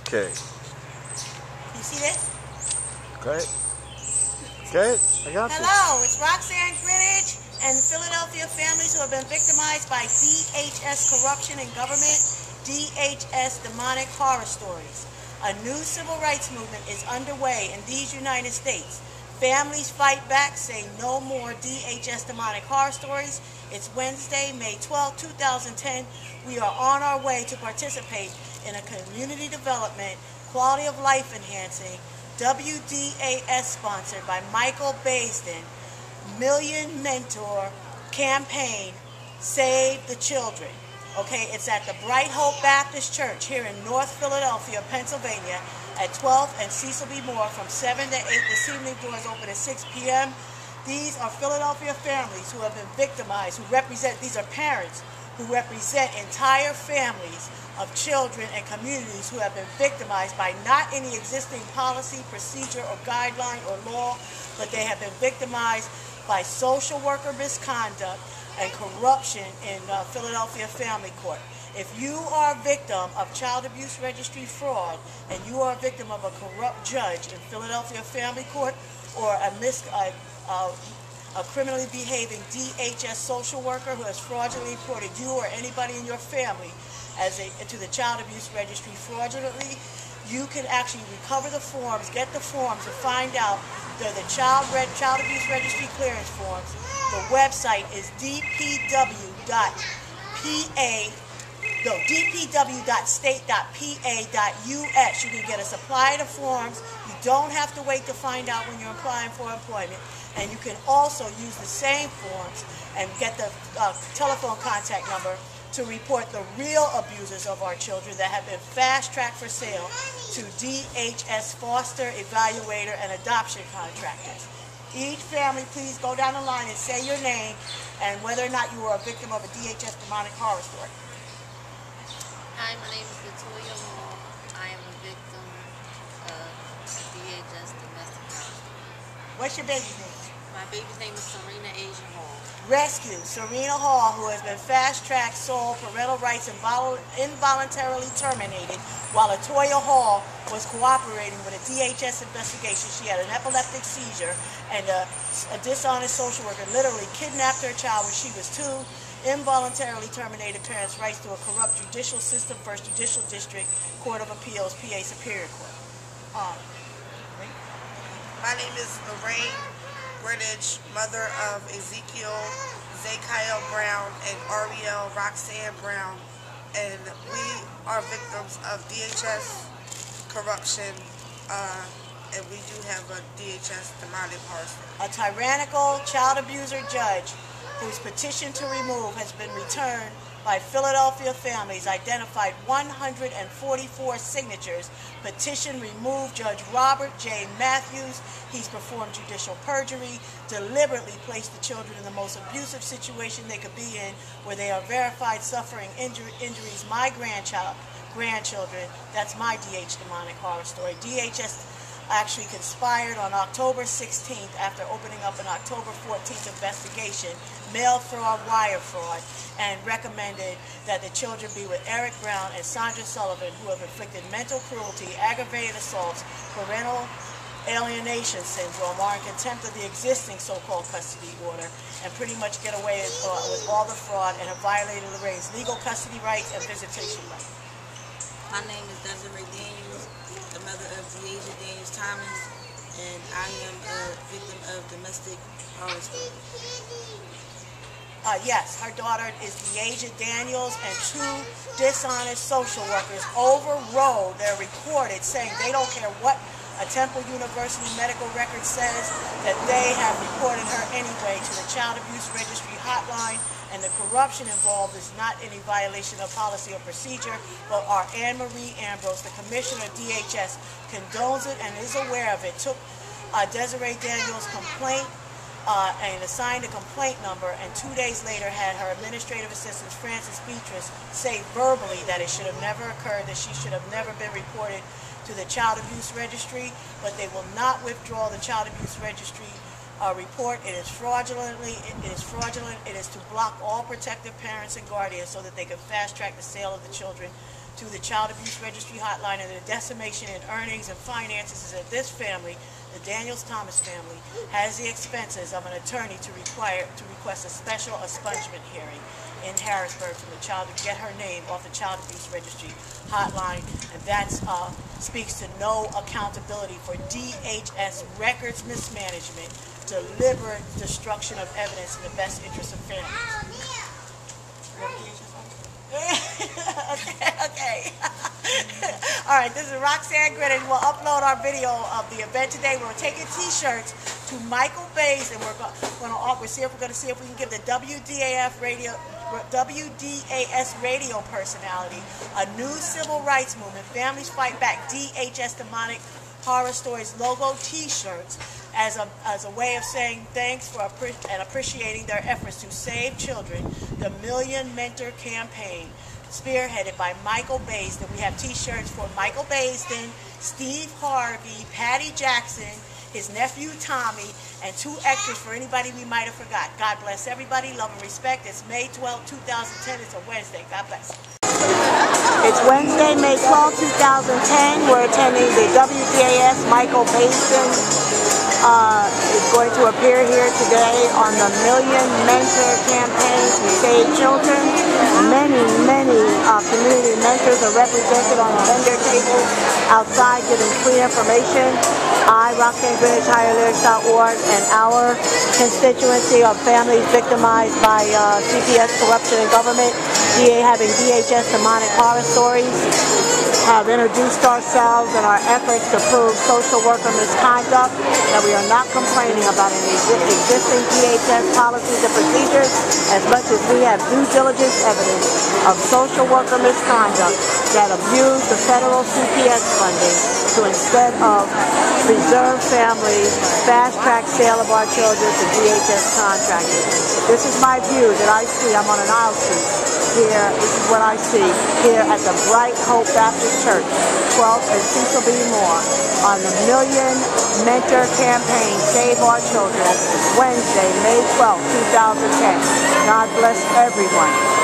Okay. You see this? Okay. Okay, I got you. Hello, it's Roxanne, Grinage, and Philadelphia families who have been victimized by DHS corruption in government, DHS demonic horror stories. A new civil rights movement is underway in these United States. Families fight back, say no more DHS demonic horror stories. It's Wednesday, May 12, 2010. We are on our way to participate in a community development, quality of life enhancing, WDAS sponsored by Michael Baisden, Million Mentor campaign, Save the Children. Okay, it's at the Bright Hope Baptist Church here in North Philadelphia, Pennsylvania at 12th and Cecil B. Moore from 7 to 8 this evening. Doors open at 6 p.m. These are Philadelphia families who have been victimized, these are parents who represent entire families of children and communities who have been victimized by not any existing policy, procedure, or guideline or law, but they have been victimized by social worker misconduct and corruption in Philadelphia Family Court. If you are a victim of child abuse registry fraud and you are a victim of a corrupt judge in Philadelphia Family Court or a criminally behaving DHS social worker who has fraudulently reported you or anybody in your family to the child abuse registry fraudulently, you can actually recover the forms, get the forms, and find out they're the child abuse registry clearance forms. The website is dpw.state.pa.us. You can get a supply of the forms. You don't have to wait to find out when you're applying for employment. And you can also use the same forms and get the telephone contact number to report the real abusers of our children that have been fast-tracked for sale to DHS foster, evaluator, and adoption contractors. Each family, please go down the line and say your name and whether or not you were a victim of a DHS demonic horror story. Hi, my name is Latoya Hall. I am a victim of DHS domestic violence. What's your baby's name? My baby's name is Serena Asia Hall. Rescue Serena Hall, who has been fast-tracked, sold, parental rights involuntarily terminated while Latoya Hall was cooperating with a DHS investigation. She had an epileptic seizure, and a dishonest social worker literally kidnapped her child when she was 2, involuntarily terminated parents' rights to a corrupt judicial system, First Judicial District, Court of Appeals, PA Superior Court. My name is Lorraine Grinage, mother of Ezekiel, Zakael Brown, and Ariel Roxanne Brown, and we are victims of DHS corruption, and we do have a DHS demonic horror story. A tyrannical child abuser judge whose petition to remove has been returned by Philadelphia families identified 144 signatures. Petition remove Judge Robert J. Matthews. He's performed judicial perjury, deliberately placed the children in the most abusive situation they could be in, where they are verified suffering injuries. My grandchildren, that's my DH demonic horror story. DHS actually conspired on October 16th after opening up an October 14th investigation, mail fraud, wire fraud, and recommended that the children be with Eric Brown and Sandra Sullivan, who have inflicted mental cruelty, aggravated assaults, parental alienation syndrome, are in contempt of the existing so-called custody order, and pretty much get away with all the fraud and have violated Lorraine's legal custody rights and visitation rights. My name is Desiree Daniels, the mother of Deasia Daniels Thomas, and I am a victim of domestic horror story. Yes, her daughter is Deasia Daniels, and 2 dishonest social workers overrode their recorded saying they don't care what a Temple University medical record says, that they have reported her anyway to the Child Abuse Registry hotline, and the corruption involved is not any violation of policy or procedure, but our Anne Marie Ambrose, the commissioner of DHS, condones it and is aware of it, took Desiree Daniels' complaint and assigned a complaint number, and 2 days later had her administrative assistant, Frances Beatrice, say verbally that it should have never occurred, that she should have never been reported to the Child Abuse Registry, but they will not withdraw the Child Abuse Registry report. It is fraudulent. It is to block all protective parents and guardians so that they can fast-track the sale of the children to the Child Abuse Registry Hotline, and the decimation in earnings and finances is that this family, the Daniels-Thomas family, has the expenses of an attorney to request a special expungement hearing in Harrisburg from the child to get her name off the Child Abuse Registry Hotline, and that speaks to no accountability for DHS records mismanagement, deliberate destruction of evidence in the best interest of families. Okay. All right, this is Roxanne Grinage. We'll upload our video of the event today. We're taking T-shirts to Michael Baisden, and we're going to see if we can give the WDAS radio personality a new civil rights movement, Families Fight Back, DHS Demonic Horror Stories logo T-shirts as a way of saying thanks for and appreciating their efforts to save children. The Million Mentor Campaign, spearheaded by Michael Baisden. We have T-shirts for Michael Baisden, Steve Harvey, Patty Jackson, his nephew Tommy, and 2 extras for anybody we might have forgot. God bless everybody. Love and respect. It's May 12, 2010. It's a Wednesday. God bless. It's Wednesday, May 12, 2010. We're attending the WDAS. Michael Baisden is going to appear here today on the Million Mentor Campaign to save children. Many community mentors are represented on the vendor table outside giving free information. I, Roxanne, Grinage, HigherLyrics.org, and our constituency of families victimized by CPS, corruption in government, DA having DHS demonic horror stories, have introduced ourselves and our efforts to prove social worker misconduct, that we are not complaining about any existing DHS policies and procedures as much as we have due diligence evidence of social worker misconduct that abuse the federal CPS funding to, instead of preserve families, fast-track sale of our children to DHS contractors. This is my view that I see. I'm on an aisle street here. This is what I see here at the Bright Hope Baptist Church, 12th and Cecil B. Moore, on the Million Mentor Campaign, Save Our Children, Wednesday, May 12, 2010. God bless everyone.